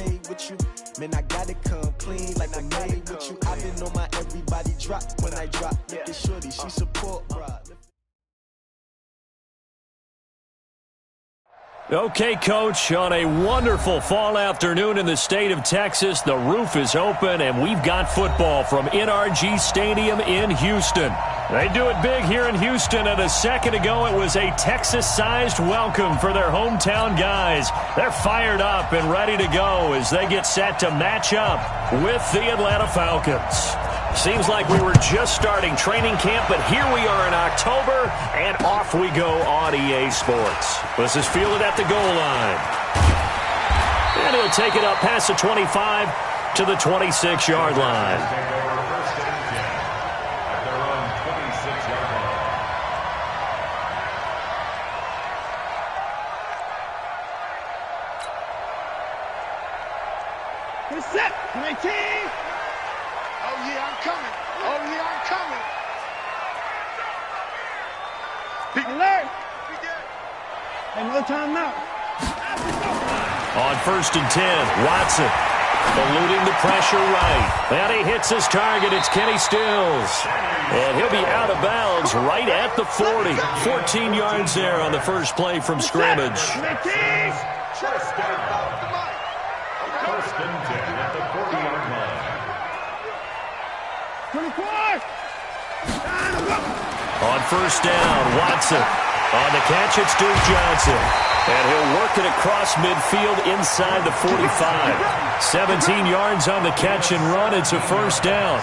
made with you. Man, I gotta come clean like I'm made with you. I've been on my everybody drop when I drop. Look at shorty, she support Rob. Okay, Coach, on a wonderful fall afternoon in the state of Texas, the roof is open, and we've got football from NRG Stadium in Houston. They do it big here in Houston, and a second ago it was a Texas-sized welcome for their hometown guys. They're fired up and ready to go as they get set to match up with the Atlanta Falcons. Seems like we were just starting training camp, but here we are in October, and off we go on EA Sports. This is fielded at the goal line. And he'll take it up past the 25 to the 26-yard line. Get set, 19. Oh, yeah, I'm coming. Oh, yeah, I'm coming. Big alert. And no time now. On 1st and 10, Watson eluding the pressure right. And he hits his target. It's Kenny Stills. And he'll be out of bounds right at the 40. 14 yards there on the first play from scrimmage. First and 10 at the 40-yard line. 24. On 1st down, Watson. On the catch, it's Duke Johnson. And he'll work it across midfield inside the 45. 17 yards on the catch and run. It's a first down.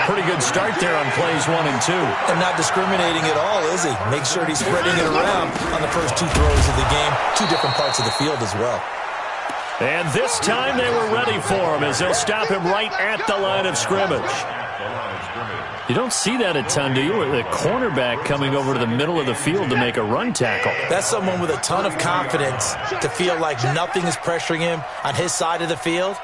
Pretty good start there on plays 1 and 2. And not discriminating at all, is he? Make sure he's spreading it around on the first 2 throws of the game. 2 different parts of the field as well. And this time they were ready for him as they'll stop him right at the line of scrimmage. You don't see that a ton, do you? The cornerback coming over to the middle of the field to make a run tackle. That's someone with a ton of confidence to feel like nothing is pressuring him on his side of the field.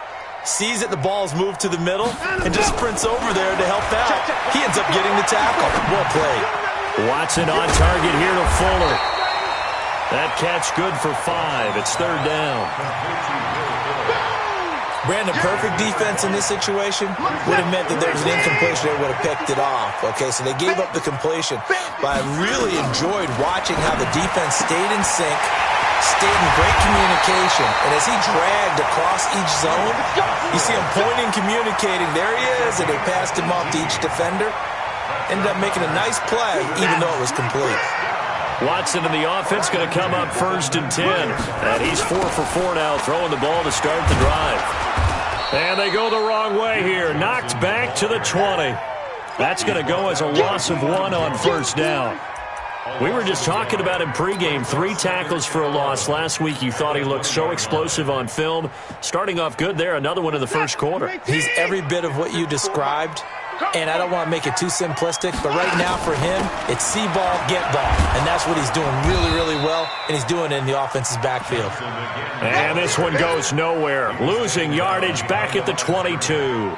Sees that the ball's moved to the middle and just sprints over there to help out. He ends up getting the tackle. Well played. Watson on target here to Fuller. That catch good for 5. It's 3rd down. Brandon, perfect defense in this situation would have meant that there was an incompletion that would have picked it off. Okay, so they gave up the completion. But I really enjoyed watching how the defense stayed in sync, stayed in great communication. And as he dragged across each zone, you see him pointing, communicating. There he is, and they passed him off to each defender. Ended up making a nice play, even though it was complete. Watson in the offense going to come up 1st and 10. And he's 4 for 4 now, throwing the ball to start the drive. And they go the wrong way here. Knocked back to the 20. That's going to go as a loss of 1 on 1st down. We were just talking about him pregame. 3 tackles for a loss. Last week you thought he looked so explosive on film. Starting off good there. Another one in the first quarter. He's every bit of what you described. And I don't want to make it too simplistic, but right now for him, it's see ball, get ball. And that's what he's doing really, really well, and he's doing it in the offense's backfield. And this one goes nowhere. Losing yardage back at the 22.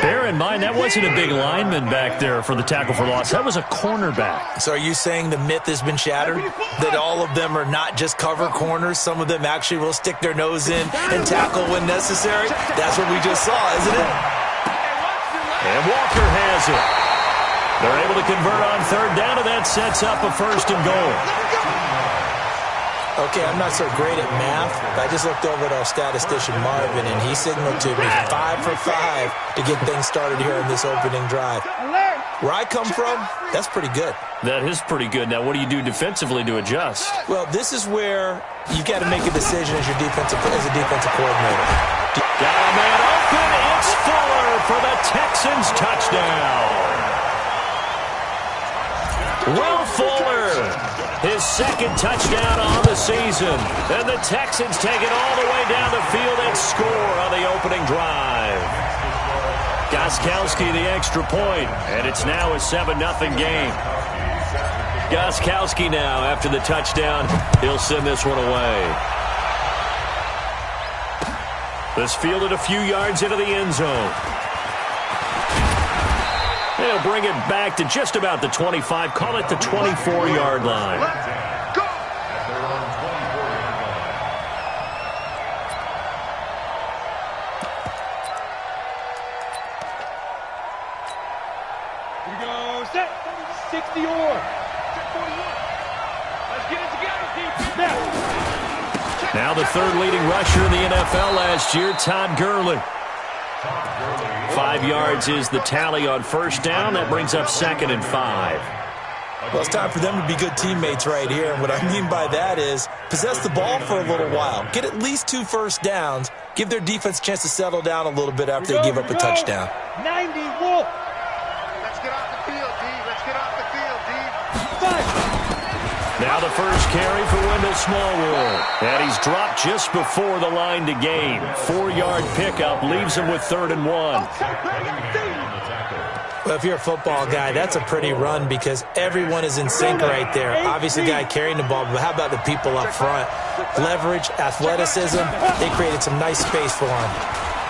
Bear in mind, that wasn't a big lineman back there for the tackle for loss. That was a cornerback. So are you saying the myth has been shattered? That all of them are not just cover corners? Some of them actually will stick their nose in and tackle when necessary? That's what we just saw, isn't it? And Walker has it. They're able to convert on 3rd down, and that sets up a 1st and goal. Okay, I'm not so great at math, but I just looked over at our statistician, Marvin, and he signaled to me 5 for 5 to get things started here on this opening drive. Where I come from, that's pretty good. That is pretty good. Now, what do you do defensively to adjust? Well, this is where you got to make a decision as a defensive coordinator. Got a man open. It's Fuller for the Texans touchdown. Will Fuller, his 2nd touchdown on the season. And the Texans take it all the way down the field and score on the opening drive. Gostkowski the extra point, and it's now a 7-0 game. Gostkowski now, after the touchdown, he'll send this one away. This fielded a few yards into the end zone. They'll bring it back to just about the 25. Call it the 24-yard line. Now the third leading rusher in the NFL last year, Todd Gurley. 5 yards is the tally on first down. That brings up 2nd and 5. Well, it's time for them to be good teammates right here. And what I mean by that is possess the ball for a little while. Get at least 2 first downs. Give their defense a chance to settle down a little bit after they give up a touchdown. 90, Wolf. Let's get off the field, D. Let's get off the field, D. Now the first carry for Wendell Smallwood. And he's dropped just before the line to gain. 4-yard pickup leaves him with 3rd and 1. Well, if you're a football guy, that's a pretty run because everyone is in sync right there. Obviously, the guy carrying the ball, but how about the people up front? Leverage, athleticism, they created some nice space for him.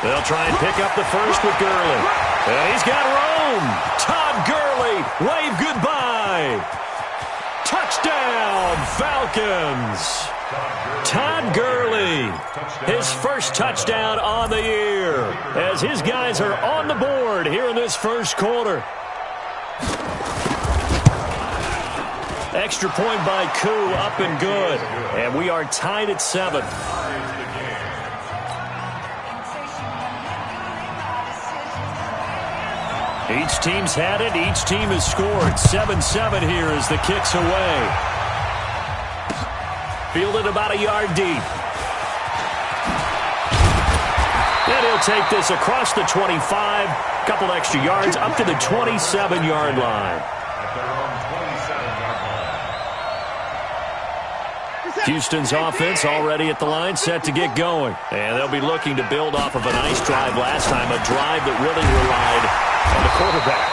They'll try and pick up the first with Gurley. And he's got room. Todd Gurley, wave goodbye. Touchdown, Falcons. Todd Gurley, his first touchdown on the year, as his guys are on the board here in this first quarter. Extra point by Koo, up and good. And we are tied at 7. Each team's had it. Each team has scored. 7-7 here as the kick's away. Fielded about a yard deep. And he'll take this across the 25. Couple extra yards up to the 27-yard line. Houston's offense already at the line, set to get going. And they'll be looking to build off of a nice drive last time, a drive that really relied on the quarterback.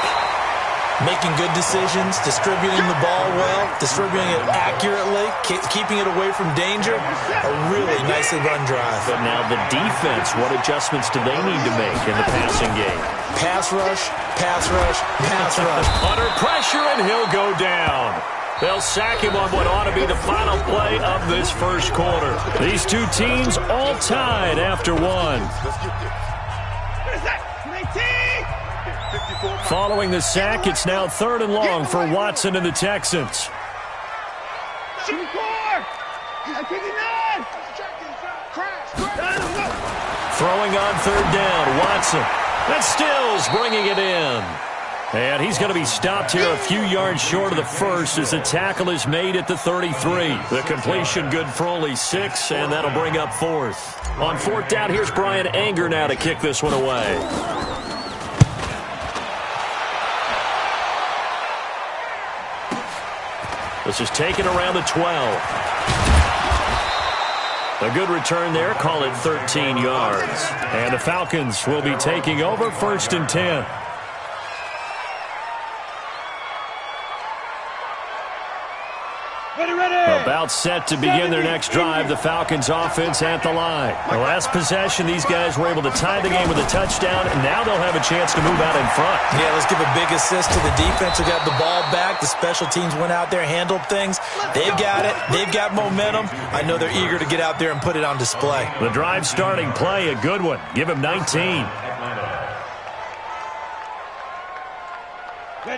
Making good decisions, distributing the ball well, distributing it accurately, keeping it away from danger. A really nicely run drive. But now the defense, what adjustments do they need to make in the passing game? Pass rush, pass rush, pass rush. Under pressure, and he'll go down. They'll sack him on what ought to be the final play of this first quarter. These two teams all tied after 1. Following the sack, it's now 3rd and long for Watson and the Texans. Throwing on 3rd down, Watson. That's Stills bringing it in. And he's going to be stopped here a few yards short of the first as the tackle is made at the 33. The completion good for only 6, and that'll bring up 4th. On 4th down, here's Brian Anger now to kick this one away. This is taken around the 12. A good return there, call it 13 yards. And the Falcons will be taking over 1st and 10. About set to begin their next drive. The Falcons offense at the line. The last possession, these guys were able to tie the game with a touchdown, and now they'll have a chance to move out in front. Yeah, let's give a big assist to the defense who got the ball back. The special teams went out there, handled things. They've got it. They've got momentum. I know they're eager to get out there and put it on display. The drive starting play, a good one. Give him 19.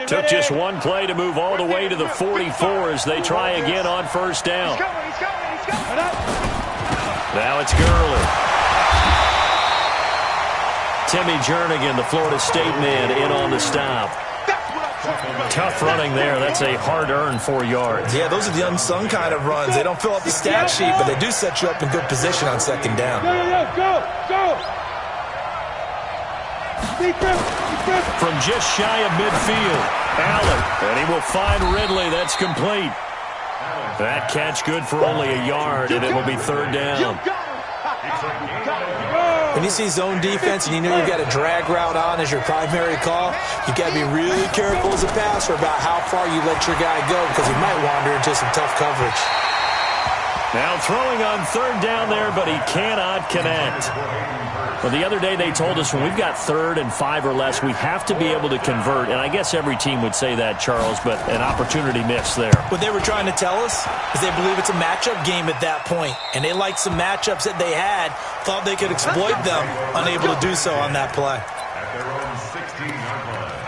Took just one play to move all the way to the 44 as they try again on 1st down. Now it's Gurley. Timmy Jernigan, the Florida State man, in on the stop. Tough running there. That's a hard-earned 4 yards. Yeah, those are the unsung kind of runs. They don't fill up the stat sheet, but they do set you up in good position on 2nd down. Go! From just shy of midfield, Allen, and he will find Ridley. That's complete. That catch good for only a yard, and it will be 3rd down. When you see zone defense and you know you've got a drag route on as your primary call, you've got to be really careful as a passer about how far you let your guy go because he might wander into some tough coverage. Now throwing on 3rd down there, but he cannot connect. Well, the other day they told us when we've got 3rd and 5 or less, we have to be able to convert. And I guess every team would say that, Charles, but an opportunity missed there. What they were trying to tell us is they believe it's a matchup game at that point. And they liked some matchups that they had, thought they could exploit them, unable to do so on that play. At their own 16-yard line.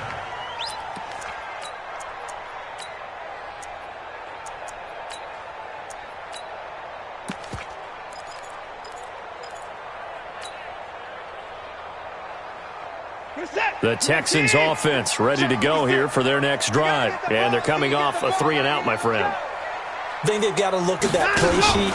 The Texans offense ready to go here for their next drive. And they're coming off a 3-and-out, my friend. I think they've got to look at that play sheet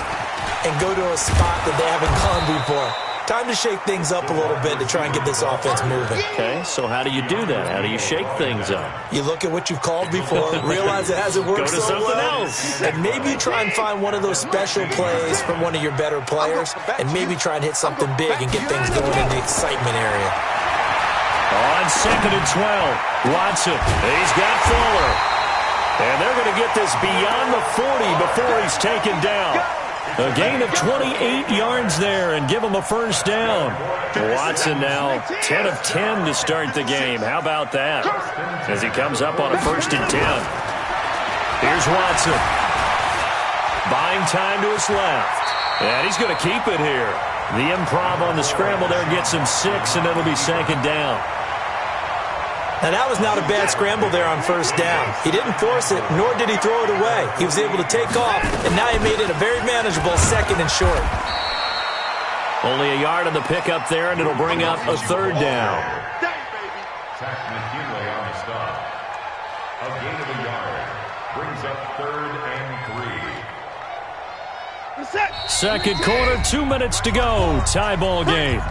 and go to a spot that they haven't gone before. Time to shake things up a little bit to try and get this offense moving. Okay, so how do you do that? How do you shake things up? You look at what you've called before, realize it hasn't worked so well, else. and maybe try and find one of those special plays from one of your better players, and maybe try and hit something big and get things going in the excitement area. On 2nd and 12, Watson, he's got Fuller. And they're going to get this beyond the 40 before he's taken down. A gain of 28 yards there and give him a first down. Watson now 10 of 10 to start the game. How about that? As he comes up on a 1st and 10. Here's Watson. Buying time to his left. And he's going to keep it here. The improv on the scramble there gets him 6, and it'll be 2nd down. Now, that was not a bad scramble there on 1st down. He didn't force it, nor did he throw it away. He was able to take off, and now he made it a very manageable 2nd and short. Only a yard on the pickup there, and it'll bring up a 3rd down. Zach McKinley on the stop. A gain of a yard brings up 3rd and 3. Second quarter, 2 minutes to go. Tie ball game.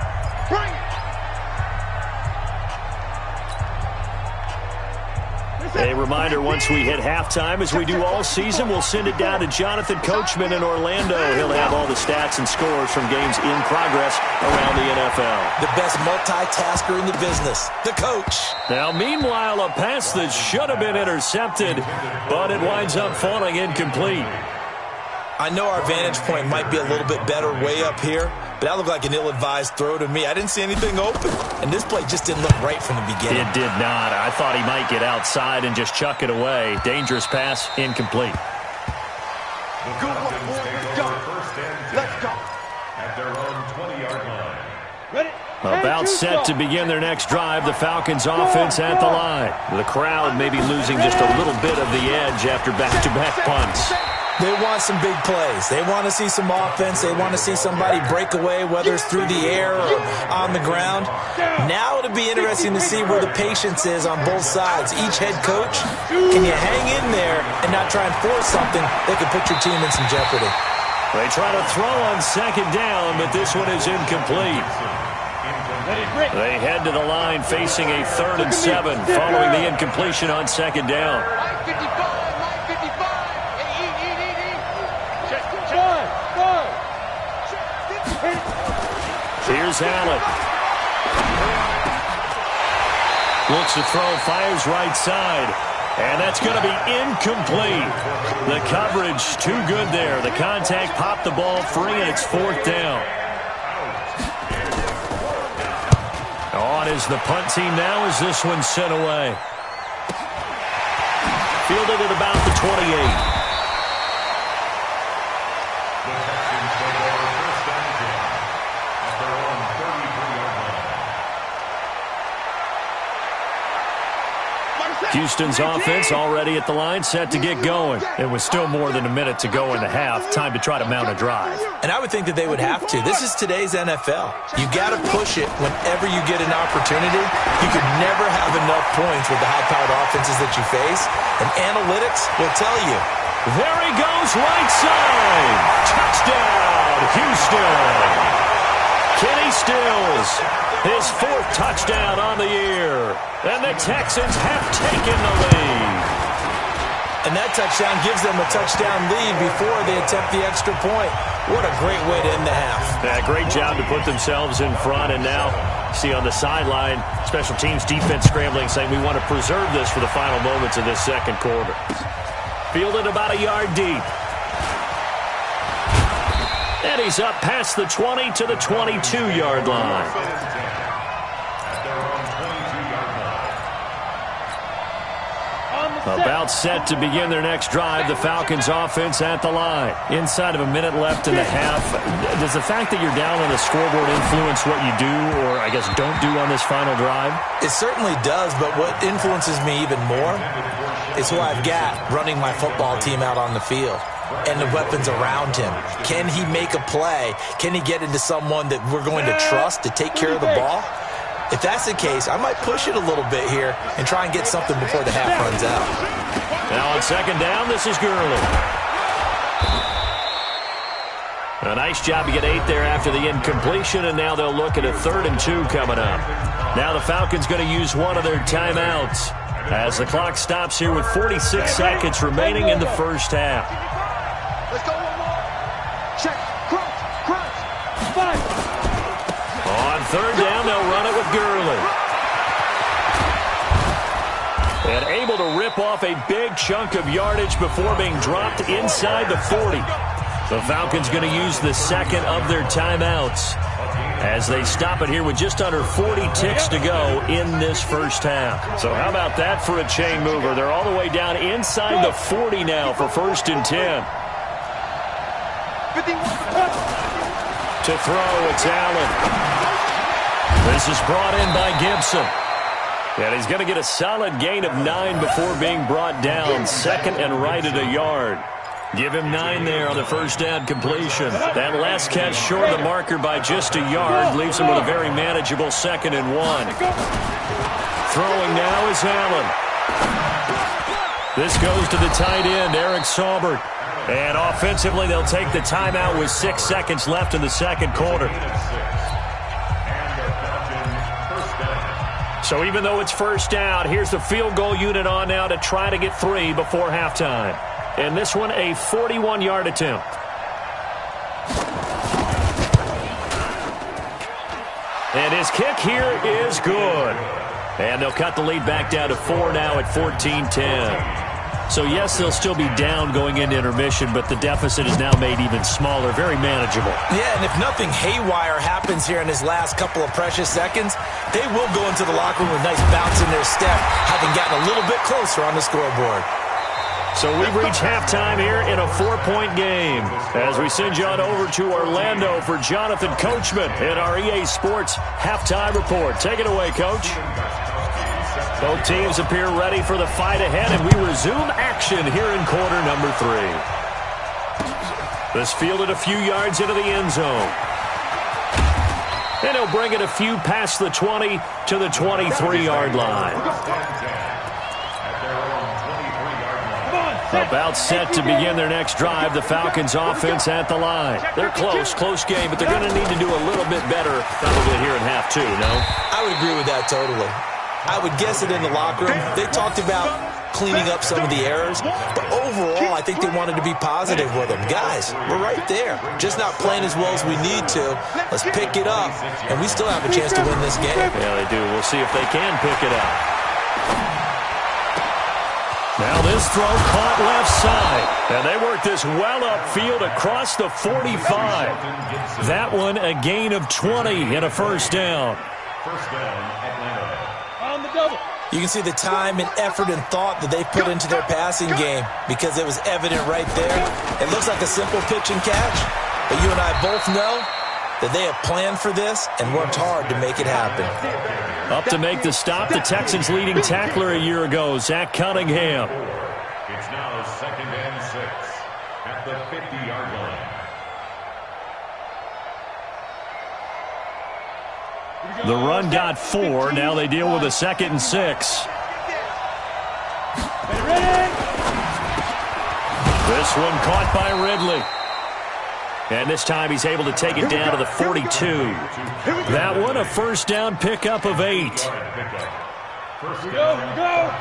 A reminder, once we hit halftime, as we do all season, we'll send it down to Jonathan Coachman in Orlando. He'll have all the stats and scores from games in progress around the NFL. The best multitasker in the business, the coach. Now, meanwhile, a pass that should have been intercepted, but it winds up falling incomplete. I know our vantage point might be a little bit better way up here, but that looked like an ill-advised throw to me. I didn't see anything open, and this play just didn't look right from the beginning. It did not. I thought he might get outside and just chuck it away. Dangerous pass, incomplete. Good one, boy. Let's go. Let's go. At their own 20-yard line. Ready? About set to begin their next drive, the Falcons offense at the line. The crowd may be losing just a little bit of the edge after back-to-back punts. They want some big plays. They want to see some offense. They want to see somebody break away, whether it's through the air or on the ground. Now it'll be interesting to see where the patience is on both sides. Each head coach, can you hang in there and not try and force something that could put your team in some jeopardy? They try to throw on 2nd down, but this one is incomplete. They head to the line facing a 3rd and 7 following the incompletion on 2nd down. Here's Allen. Looks to throw, fires right side. And that's going to be incomplete. The coverage too good there. The contact popped the ball free, and it's 4th down. On is the punt team now as this one's sent away. Fielded at about the 28. Houston's offense already at the line, set to get going. It was still more than a minute to go in the half. Time to try to mount a drive. And I would think that they would have to. This is today's NFL. You got to push it whenever you get an opportunity. You could never have enough points with the high-powered offenses that you face. And analytics will tell you. There he goes, right side. Touchdown, Houston. Kenny Stills, his 4th touchdown on the year. And the Texans have taken the lead. And that touchdown gives them a touchdown lead before they attempt the extra point. What a great way to end the half. Yeah, great job to put themselves in front. And now, see on the sideline, special teams defense scrambling, saying we want to preserve this for the final moments of this 2nd quarter. Fielded about a yard deep. And he's up past the 20 to the 22-yard line. About set to begin their next drive, the Falcons offense at the line. Inside of a minute left in the half. Does the fact that you're down on the scoreboard influence what you do, or I guess don't do on this final drive? It certainly does, but what influences me even more is who I've got running my football team out on the field and the weapons around him. Can he make a play? Can he get into someone that we're going to trust to take care of the ball? If that's the case, I might push it a little bit here and try and get something before the half runs out. Now on second down, this is Gurley. A nice job to get 8 there after the incompletion, and now they'll look at a 3rd and 2 coming up. Now the Falcons going to use one of their timeouts as the clock stops here with 46 seconds remaining in the first half. Let's go one more. Check. Crunch. Five. On 3rd down, they'll run it with Gurley. And able to rip off a big chunk of yardage before being dropped inside the 40. The Falcons going to use the second of their timeouts as they stop it here with just under 40 ticks to go in this first half. So how about that for a chain mover? They're all the way down inside the 40 now for 1st and 10. 51. To throw, it's Allen. This is brought in by Gibson. And he's going to get a solid gain of 9 before being brought down. 2nd and right at a yard. Give him 9 there on the first down completion. That last catch short of the marker by just a yard leaves him with a very manageable 2nd and 1. Throwing now is Allen. This goes to the tight end, Eric Saubert. And offensively, they'll take the timeout with 6 seconds left in the second quarter. So even though it's first down, here's the field goal unit on now to try to get 3 before halftime. And this one, a 41-yard attempt. And his kick here is good. And they'll cut the lead back down to 4 now at 14-10. So, yes, they'll still be down going into intermission, but the deficit is now made even smaller, very manageable. Yeah, and if nothing haywire happens here in his last couple of precious seconds, they will go into the locker room with a nice bounce in their step, having gotten a little bit closer on the scoreboard. So we've reached halftime here in a 4-point game as we send you on over to Orlando for Jonathan Coachman in our EA Sports Halftime Report. Take it away, Coach. Both teams appear ready for the fight ahead, and we resume action here in quarter number 3. This fielded a few yards into the end zone. And he'll bring it a few past the 20 to the 23-yard line. About set to begin their next drive, the Falcons offense at the line. They're close game, but they're going to need to do a little bit better probably here in half 2, no? I would agree with that totally. I would guess it in the locker room. They talked about cleaning up some of the errors, but overall, I think they wanted to be positive with them. Guys, we're right there. Just not playing as well as we need to. Let's pick it up, and we still have a chance to win this game. Yeah, they do. We'll see if they can pick it up. Now this throw caught left side. And they work this well upfield across the 45. That one a gain of 20 and a first down. First down, Atlanta. On the double. You can see the time and effort and thought that they put into their passing game because it was evident right there. It looks like a simple pitch and catch, but you and I both know that they have planned for this and worked hard to make it happen. Up to make the stop, the Texans' leading tackler a year ago, Zach Cunningham. It's now 2nd and 6 at the 50-yard line. The run got 4. Now they deal with a 2nd and 6. This one caught by Ridley. And this time he's able to take it down to the 42. That one a first down pickup of 8.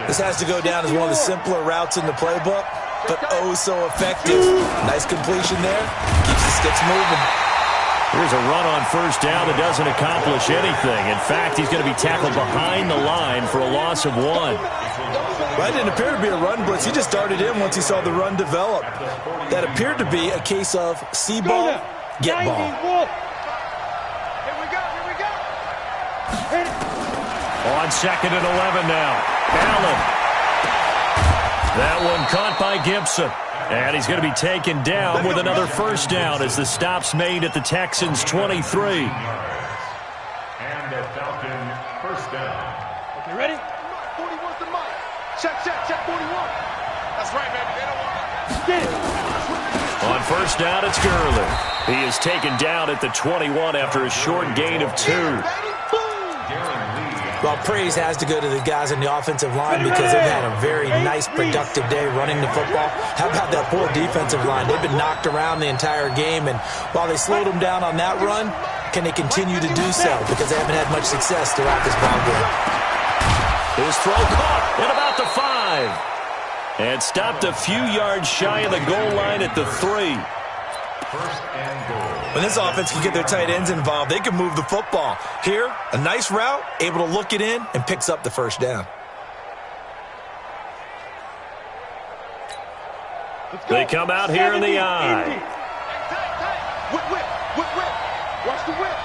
This has to go down as one of the simpler routes in the playbook, but oh so effective. Nice completion there. Keeps the sticks moving. Here's a run on first down that doesn't accomplish anything. In fact, he's going to be tackled behind the line for a loss of 1. That didn't appear to be a run blitz. He just darted in once he saw the run develop. That appeared to be a case of see ball, get ball. Here we go. On 2nd and 11 now. Allen. That one caught by Gibson. And he's going to be taken down with another first down as the stop's made at the Texans' 23. And the Falcon first down. Okay, ready? 41's the mic. Check, 41. That's right, baby. They don't want Get it. On first down, it's Gurley. He is taken down at the 21 after a short gain of 2. Well, praise has to go to the guys on the offensive line because they've had a very nice, productive day running the football. How about that poor defensive line? They've been knocked around the entire game, and while they slowed them down on that run, can they continue to do so? Because they haven't had much success throughout this ball game. His throw caught at about the 5. And stopped a few yards shy of the goal line at the 3. First and goal. When this offense can get their tight ends involved, they can move the football. Here, a nice route, able to look it in, and picks up the first down. They come out here in the eye. Whip, whip, whip, whip. Watch the whip.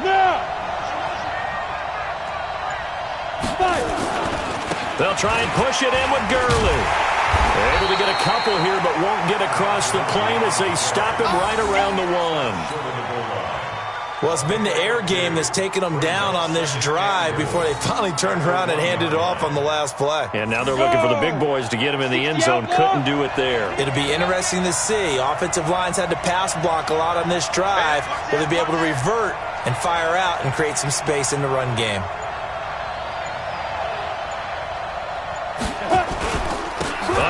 Now! Fight! They'll try and push it in with Gurley. They're able to get a couple here, but won't get across the plane as they stop him right around the 1. Well, it's been the air game that's taken them down on this drive before they finally turned around and handed it off on the last play. And now they're looking for the big boys to get him in the end zone. Couldn't do it there. It'll be interesting to see. Offensive lines had to pass block a lot on this drive. Will they be able to revert and fire out and create some space in the run game?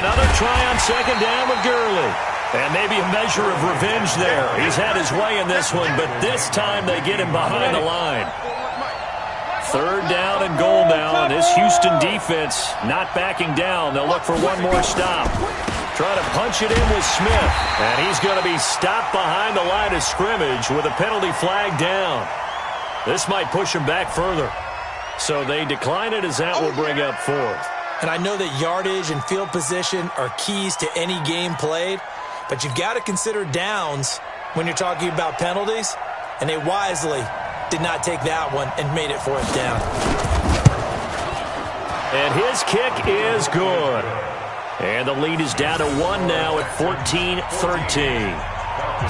Another try on second down with Gurley. And maybe a measure of revenge there. He's had his way in this one, but this time they get him behind the line. Third down and goal now, and this Houston defense not backing down. They'll look for one more stop. Try to punch it in with Smith, and he's going to be stopped behind the line of scrimmage with a penalty flag down. This might push him back further. So they decline it as that will bring up 4th. And I know that yardage and field position are keys to any game played, but you've got to consider downs when you're talking about penalties, and they wisely did not take that one and made it 4th down. And his kick is good. And the lead is down to 1 now at 14-13.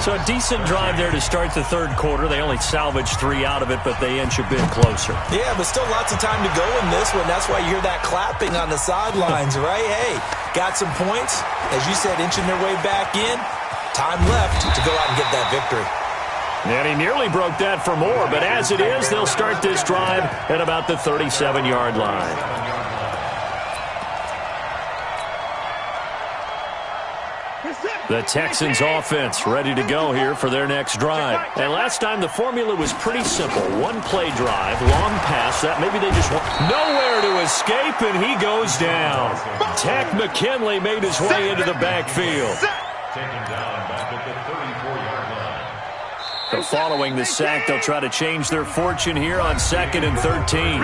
So a decent drive there to start the third quarter. They only salvaged 3 out of it, but they inch a bit closer. Yeah, but still lots of time to go in this one. That's why you hear that clapping on the sidelines, right? Hey, got some points. As you said, inching their way back in. Time left to go out and get that victory. And he nearly broke that for more, but as it is, they'll start this drive at about the 37-yard line. The Texans offense ready to go here for their next drive. And last time the formula was pretty simple. One play drive, long pass, that maybe they just want nowhere to escape, and he goes down. Takk McKinley made his way into the backfield. Taken down back at the 34-yard line. Following the sack, they'll try to change their fortune here on 2nd and 13.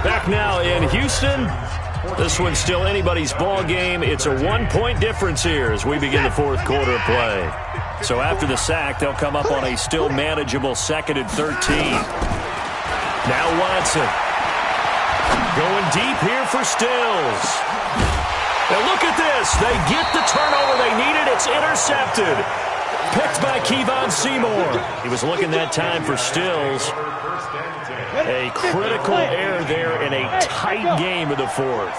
Back now in Houston. This one's still anybody's ball game. It's a 1-point difference here as we begin the fourth quarter of play. So after the sack, they'll come up on a still manageable 2nd and 13. Now Watson. Going deep here for Stills. Now look at this. They get the turnover they needed. It's intercepted. Picked by Kevon Seymour. He was looking that time for Stills. A critical error there in a tight game of the fourth.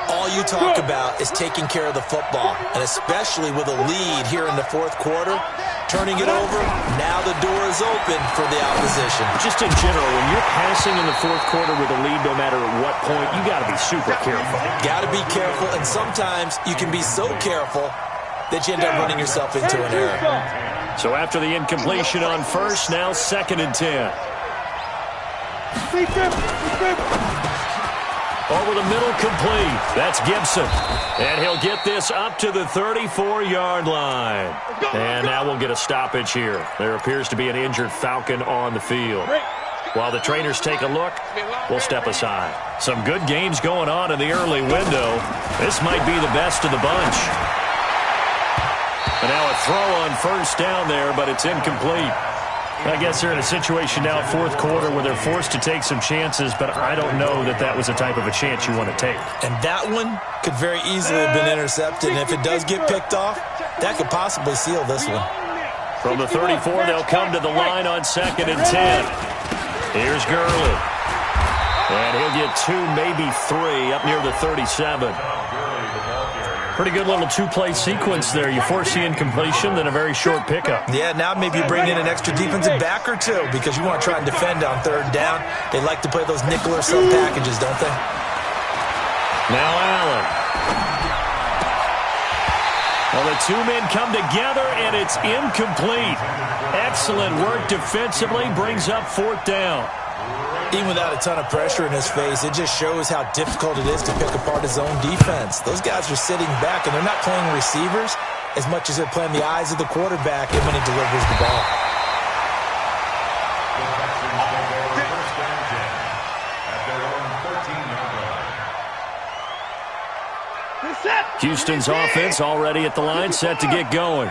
All you talk about is taking care of the football, and especially with a lead here in the fourth quarter, turning it over, now the door is open for the opposition. Just in general, when you're passing in the fourth quarter with a lead, no matter at what point, you got to be super careful. Got to be careful, and sometimes you can be so careful that you end up running yourself into an error. So after the incompletion on first, now 2nd and 10. Over the middle, complete. That's Gibson. And he'll get this up to the 34-yard line. And now we'll get a stoppage here. There appears to be an injured Falcon on the field. While the trainers take a look, we'll step aside. Some good games going on in the early window. This might be the best of the bunch. And now a throw on first down there, but it's incomplete. I guess they're in a situation now, fourth quarter, where they're forced to take some chances, but I don't know that that was the type of a chance you want to take. And that one could very easily have been intercepted, and if it does get picked off, that could possibly seal this one. From the 34, they'll come to the line on 2nd and 10. Here's Gurley. And he'll get 2, maybe 3, up near the 37. Pretty good little two-play sequence there. You force the incompletion, then a very short pickup. Yeah, now maybe you bring in an extra defensive back or two because you want to try and defend on third down. They like to play those nickel or sub packages, don't they? Now Allen. Well, the two men come together, and it's incomplete. Excellent work defensively, brings up fourth down. Even without a ton of pressure in his face, it just shows how difficult it is to pick apart his own defense. Those guys are sitting back, and they're not playing receivers as much as they're playing the eyes of the quarterback and when he delivers the ball. Houston's offense already at the line, set to get going.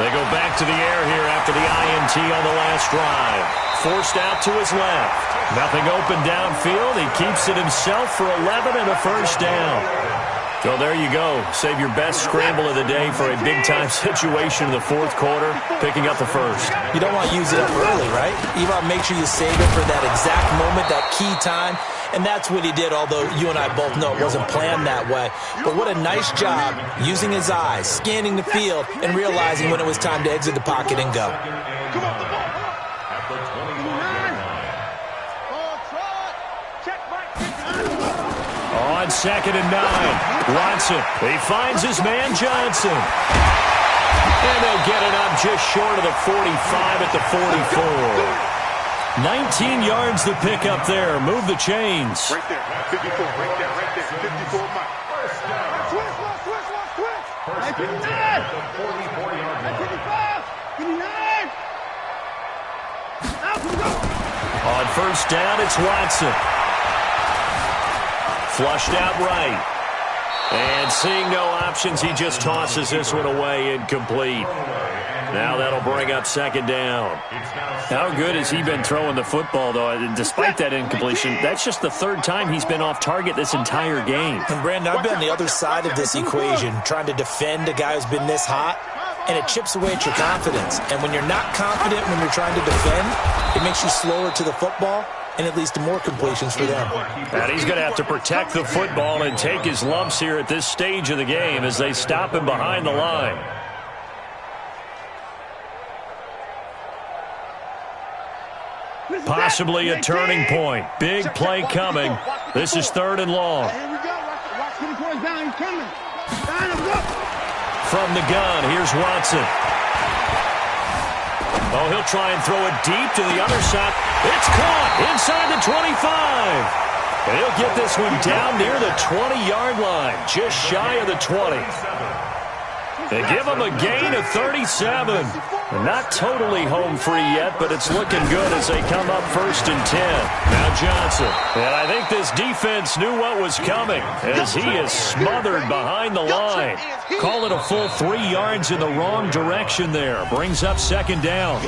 They go back to the air here after the INT on the last drive. Forced out to his left. Nothing open downfield. He keeps it himself for 11 and a first down. So there you go. Save your best scramble of the day for a big-time situation in the fourth quarter, picking up the first. You don't want to use it up early, right? You want to make sure you save it for that exact moment, that key time. And that's what he did, although you and I both know it wasn't planned that way. But what a nice job using his eyes, scanning the field, and realizing when it was time to exit the pocket and go. On 2nd and 9, Watson. He finds his man Johnson. And they'll get it up just short of the 45 at the 44. 19 yards to pick up there. Move the chains. Right there. 54. Right there. 54. First and 10 at the 44-yard line. On first down, it's Watson. Flushed out right. And seeing no options, he just tosses this one away, incomplete. Now that'll bring up second down. How good has he been throwing the football, though? And despite that incompletion, that's just the third time he's been off target this entire game. And, Brandon, I've been on the other side of this equation, trying to defend a guy who's been this hot, and it chips away at your confidence. And when you're not confident when you're trying to defend, it makes you slower to the football, and it leads to more completions for them. And he's going to have to protect the football and take his lumps here at this stage of the game as they stop him behind the line. Possibly a turning point. Big play coming. This is 3rd and long. Here we go. Watch the quarterback down. He's coming. Down him, go. From the gun, here's Watson. Oh, he'll try and throw it deep to the other side. It's caught inside the 25. And he'll get this one down near the 20-yard line, just shy of the 20. They give him a gain of 37. Not totally home free yet, but it's looking good as they come up 1st and 10. Now Johnson. And I think this defense knew what was coming as he is smothered behind the line. Call it a full 3 yards in the wrong direction there. Brings up second down.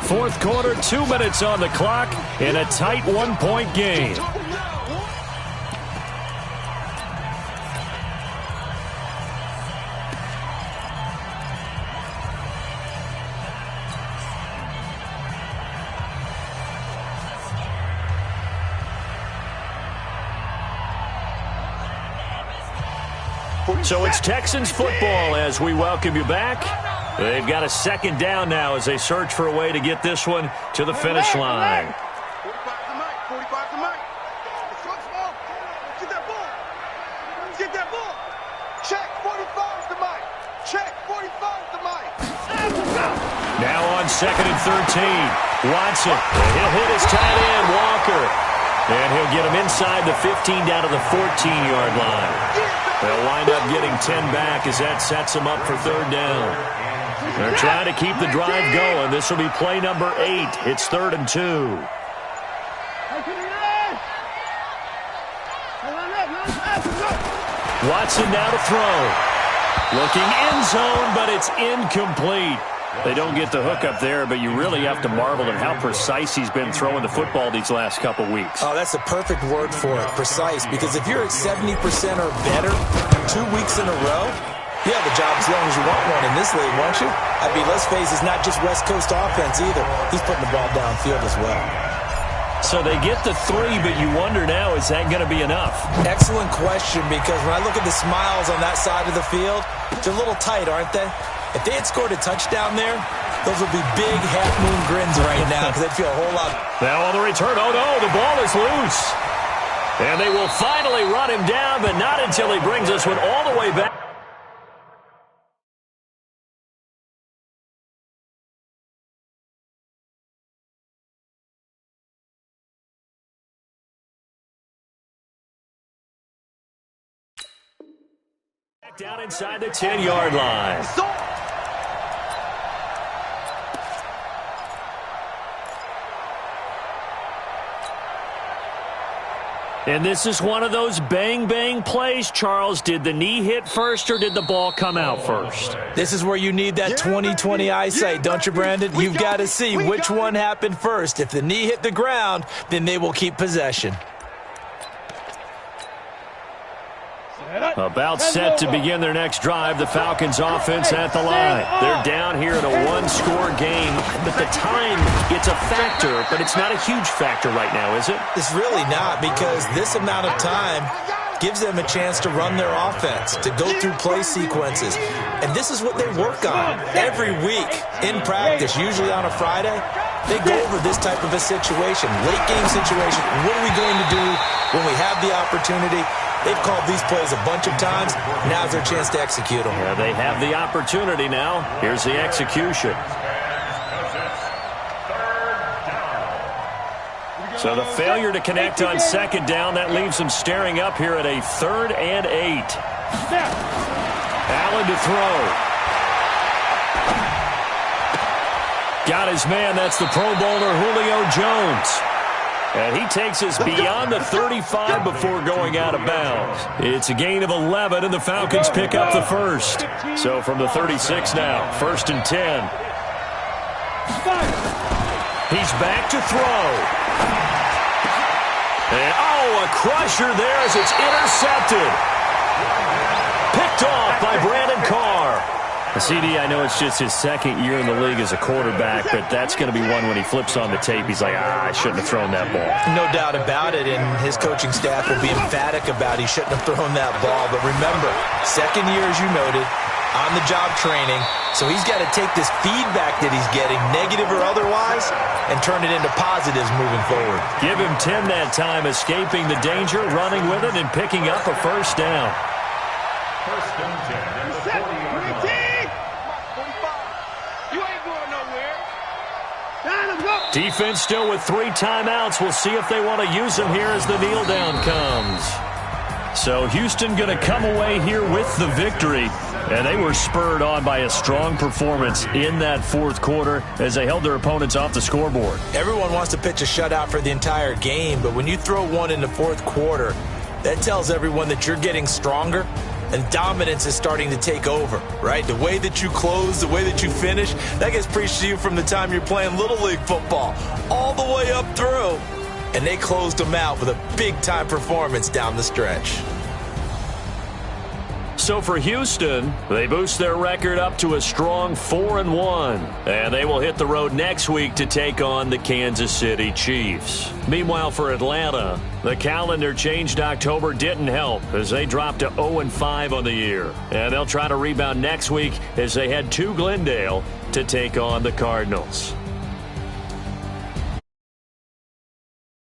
Fourth quarter, 2 minutes on the clock in a tight 1-point game. So it's Texans football as we welcome you back. They've got a second down now as they search for a way to get this one to the finish line. 45 to Mike. Get that ball. Get that ball. Check 45 to Mike. Check 45 to Mike. Now on 2nd and 13. Watson. He'll hit his tight end, Walker. And he'll get him inside the 15 down to the 14-yard line. They'll wind up getting 10 back as that sets them up for 3rd down. They're trying to keep the drive going. This will be play number 8. It's 3rd and 2. Watson now to throw. Looking end zone, but it's incomplete. They don't get the hook up there, but you really have to marvel at how precise he's been throwing the football these last couple weeks. Oh, that's the perfect word for it, precise, because if you're at 70% or better 2 weeks in a row, you have a job as long as you want one in this league, won't you? I mean, let's face it, it's not just West Coast offense either. He's putting the ball downfield as well. So they get the 3, but you wonder now, is that going to be enough? Excellent question, because when I look at the smiles on that side of the field, they're a little tight, aren't they? If they had scored a touchdown there, those would be big half-moon grins right now because they'd feel a whole lot. Now on the return, oh no, the ball is loose. And they will finally run him down, but not until he brings this one all the way back. Down inside the 10-yard line. And this is one of those bang-bang plays, Charles. Did the knee hit first or did the ball come out first? This is where you need that 20/20 eyesight, don't you, Brandon? You've got to see which one happened first. If the knee hit the ground, then they will keep possession. About set to begin their next drive, the Falcons offense at the line. They're down here in a one-score game, but the time, it's a factor, but it's not a huge factor right now, is it? It's really not, because this amount of time gives them a chance to run their offense, to go through play sequences. And this is what they work on every week in practice, usually on a Friday. They go over this type of a situation, late-game situation. What are we going to do when we have the opportunity? They've called these plays a bunch of times. Now's their chance to execute them. Yeah, they have the opportunity now. Here's the execution. So the failure to connect on second down, that leaves them staring up here at a 3rd and 8. Allen to throw. Got his man. That's the Pro Bowler Julio Jones. And he takes us beyond the 35 before going out of bounds. It's a gain of 11, and the Falcons pick up the first. So from the 36 now, 1st and 10. He's back to throw. And, oh, a crusher there as it's intercepted. Picked off by Brandon Carr. CD, I know it's just his 2nd year in the league as a quarterback, but that's going to be one when he flips on the tape. He's like, I shouldn't have thrown that ball. No doubt about it, and his coaching staff will be emphatic about he shouldn't have thrown that ball. But remember, 2nd year, as you noted, on-the-job training, so he's got to take this feedback that he's getting, negative or otherwise, and turn it into positives moving forward. Give him 10 that time, escaping the danger, running with it, and picking up a first down. 1st and 10 at the 40-yard line. Defense still with 3 timeouts. We'll see if they want to use them here as the kneel down comes. So Houston going to come away here with the victory. And they were spurred on by a strong performance in that 4th quarter as they held their opponents off the scoreboard. Everyone wants to pitch a shutout for the entire game, but when you throw one in the 4th quarter, that tells everyone that you're getting stronger and dominance is starting to take over, right? The way that you close, the way that you finish, that gets preached to you from the time you're playing Little League football all the way up through. And they closed them out with a big-time performance down the stretch. So for Houston, they boost their record up to a strong 4-1. And they will hit the road next week to take on the Kansas City Chiefs. Meanwhile, for Atlanta, the calendar changed October didn't help as they dropped to 0-5 on the year. And they'll try to rebound next week as they head to Glendale to take on the Cardinals.